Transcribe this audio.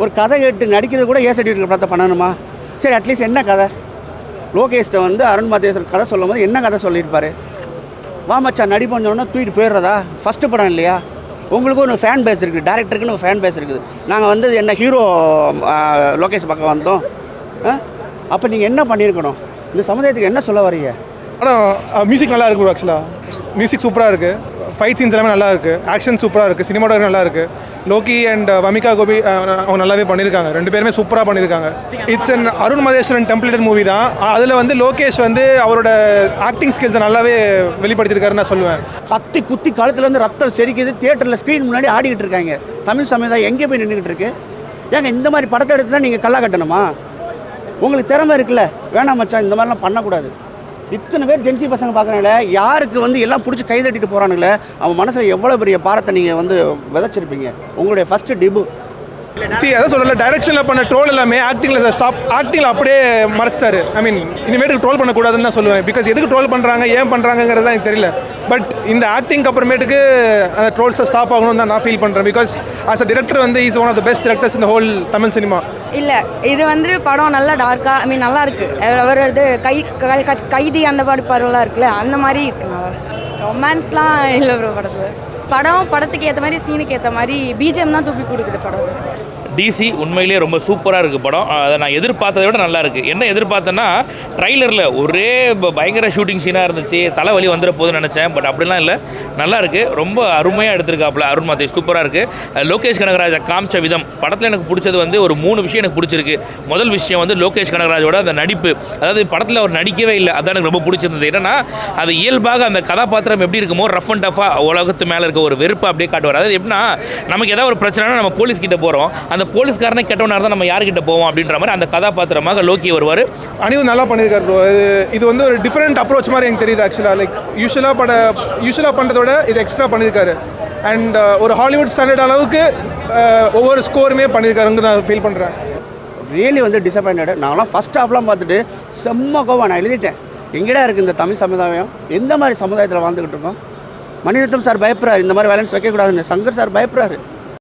ஒரு கதை கேட்டு நடிக்கிறது கூட ஏ சர்டிஃபிகேட் படத்தை பண்ணணுமா? சரி, அட்லீஸ்ட் என்ன கதை? லோகேஷ்ட வந்து அருண் மாதேஸ்வரன் கதை சொல்லும் போது என்ன கதை சொல்லியிருப்பார்? வா மச்சான் நடி பண்ணோன்னா தூக்கிட்டு போயிடுறதா? ஃபஸ்ட்டு படம் இல்லையா? உங்களுக்கு ஒரு ஃபேன் பேஸ் இருக்குது, டேரக்டருக்குன்னு ஒரு ஃபேன் பேஸ் இருக்குது. நாங்கள் வந்து என்ன ஹீரோ லோகேஷ் பக்கம் வந்தோம். அப்போ நீங்கள் என்ன பண்ணியிருக்கணும்? இந்த சமுதாயத்துக்கு என்ன சொல்ல வரீங்க? ஆனால் மியூசிக் நல்லா இருக்குது. ஆக்சுவலாக மியூசிக் சூப்பராக இருக்குது, ஃபைட் சீன்ஸ் எல்லாமே நல்லா இருக்குது, ஆக்ஷன் சூப்பராக இருக்குது, சினிமாட்டோகிராஃபி நல்லா இருக்குது. லோகி அண்ட் வமிகா கோபி அவங்க நல்லாவே பண்ணியிருக்காங்க, ரெண்டு பேருமே சூப்பராக பண்ணியிருக்காங்க. It's an Arun Matheswaran templated movie தான். அதில் வந்து லோகேஷ் வந்து அவரோட ஆக்டிங் ஸ்கில்ஸை நல்லாவே வெளிப்படுத்தியிருக்காருன்னு நான் சொல்லுவேன். கத்தி குத்தி கழுத்துலேருந்து ரத்தம் செரிக்குது, தியேட்டரில் ஸ்க்ரீன் முன்னாடி ஆடிக்கிட்டு இருக்காங்க. தமிழ் சமுதாயம் எங்கே போய் நின்றுக்கிட்டு இருக்கு? ஏங்க இந்த மாதிரி படத்தை எடுத்து தான் நீங்கள் கல்லா கட்டணுமா? உங்களுக்கு திறமை இருக்குல்ல, வேணாம் மச்சான் இந்த மாதிரிலாம் பண்ணக்கூடாது. இத்தனை பேர் ஜென்சி பசங்க பார்க்குறாங்களே, யாருக்கு வந்து எல்லாம் பிடிச்சி கை தட்டிட்டு போகிறானுங்களே, அவன் மனசில் எவ்வளோ பெரிய பாரத்தை நீங்கள் வந்து விதைச்சிருப்பீங்க. உங்களுடைய ஃபஸ்ட்டு டிபு அதான் சொல்லல, டைரக்ஷனில் பண்ண ட்ரோல் எல்லாமே ஆக்டிங்கில் அப்படியே மறைச்சிட்டாரு. ஐ மீன் இனிமேட்டுக்கு ட்ரோல் பண்ணக்கூடாதுன்னு தான் சொல்லுவேன். பிகாஸ் எதுக்கு ட்ரோல் பண்ணுறாங்க, ஏன் பண்ணுறாங்கிறது தான் எனக்கு தெரியல. பட் இந்த ஆக்டிங்க்கு அப்புறமேட்டுக்கு அந்த ட்ரோல்ஸை ஸ்டாப் ஆகணும்னு தான் நான் ஃபீல் பண்ணுறேன். பிகாஸ் ஆஸ் அ டிரெக்டர் வந்து is one of the best directors இந்த ஹோல் தமிழ் சினிமா. இல்லை, இது வந்து படம் நல்லா டார்க்காக, ஐ மீன் நல்லா இருக்குது. அவர் இது கைதி அந்த படம்லாம் இருக்குல்ல, அந்த மாதிரி இருக்குண்ணா. ரொமான்ஸ்லாம் இல்லை ப்ரோ படத்தில். படத்துக்கு ஏற்ற மாதிரி, சீனுக்கு ஏற்ற மாதிரி பிஜிஎம் தான் தூக்கி கொடுக்குது படம். டிசி உண்மையிலேயே ரொம்ப சூப்பராக இருக்குது படம். அதை நான் எதிர்பார்த்ததை விட நல்லா இருக்குது. என்ன எதிர்பார்த்தேன்னா, ட்ரைலரில் ஒரே பயங்கர ஷூட்டிங் சீனாக இருந்துச்சு, தலைவலி வந்துட போதுன்னு நினச்சேன். பட் அப்படிலாம் இல்லை, நல்லா இருக்குது. ரொம்ப அருமையாக எடுத்திருக்காப்புல அருண் மாதேஷ், சூப்பராக இருக்குது. லோகேஷ் கனகராஜை காமிச்ச விதம் படத்தில் எனக்கு பிடிச்சது வந்து ஒரு 3 விஷயம் எனக்கு பிடிச்சிருக்கு. முதல் விஷயம் வந்து லோகேஷ் கனகராஜோட அந்த நடிப்பு. அதாவது படத்தில் அவர் நடிக்கவே இல்லை, அதான் எனக்கு ரொம்ப பிடிச்சிருந்தது. என்னன்னா, அது இயல்பாக அந்த கதாபாத்திரம் எப்படி இருக்குமோ ரஃப் அண்ட் டஃபாக உலகத்து மேலே இருக்க ஒரு வெறுப்பை அப்படியே காட்டுவார். அதாவது எப்படின்னா, நமக்கு ஏதாவது ஒரு பிரச்சனைனா நம்ம போலீஸ் கிட்ட போகிறோம், அந்த போலீஸ்காரனே கெட்டவனாக இருந்தால் நம்ம யார்கிட்ட போவோம் அப்படின்ற மாதிரி அந்த கதாபாத்திரமாக லோக்கி வருவார். அனிருத் நல்லா பண்ணியிருக்காரு ப்ரோ. இது வந்து ஒரு டிஃப்ரெண்ட் அப்ரோச் மாதிரி எனக்கு தெரியுது. ஆக்சுவலாக லைக் யூஸ்வலாக பண்ணுறதோட இது எக்ஸ்ட்ரா பண்ணியிருக்காரு. அண்ட் ஒரு ஹாலிவுட் ஸ்டாண்டர்ட் அளவுக்கு ஒவ்வொரு ஸ்கோருமே பண்ணியிருக்காருன்னு நான் ஃபீல் பண்ணுறேன். ரியலி வந்து டிசப்பாயிண்டட். நாங்களாம் ஃபஸ்ட் ஹாஃப்லாம் பார்த்துட்டு செம்ம கோவம் நான் எழுதிட்டேன். எங்கடா இருக்குது இந்த தமிழ் சமுதாயம்? எந்த மாதிரி சமுதாயத்தில் வாழ்ந்துக்கிட்டு இருக்கோம்? மணிரத்னம் சார் பயப்படுறாரு, இந்த மாதிரி வேலன்ஸ் வைக்கக்கூடாதுன்னு. சங்கர் சார் பயப்படுறாரு.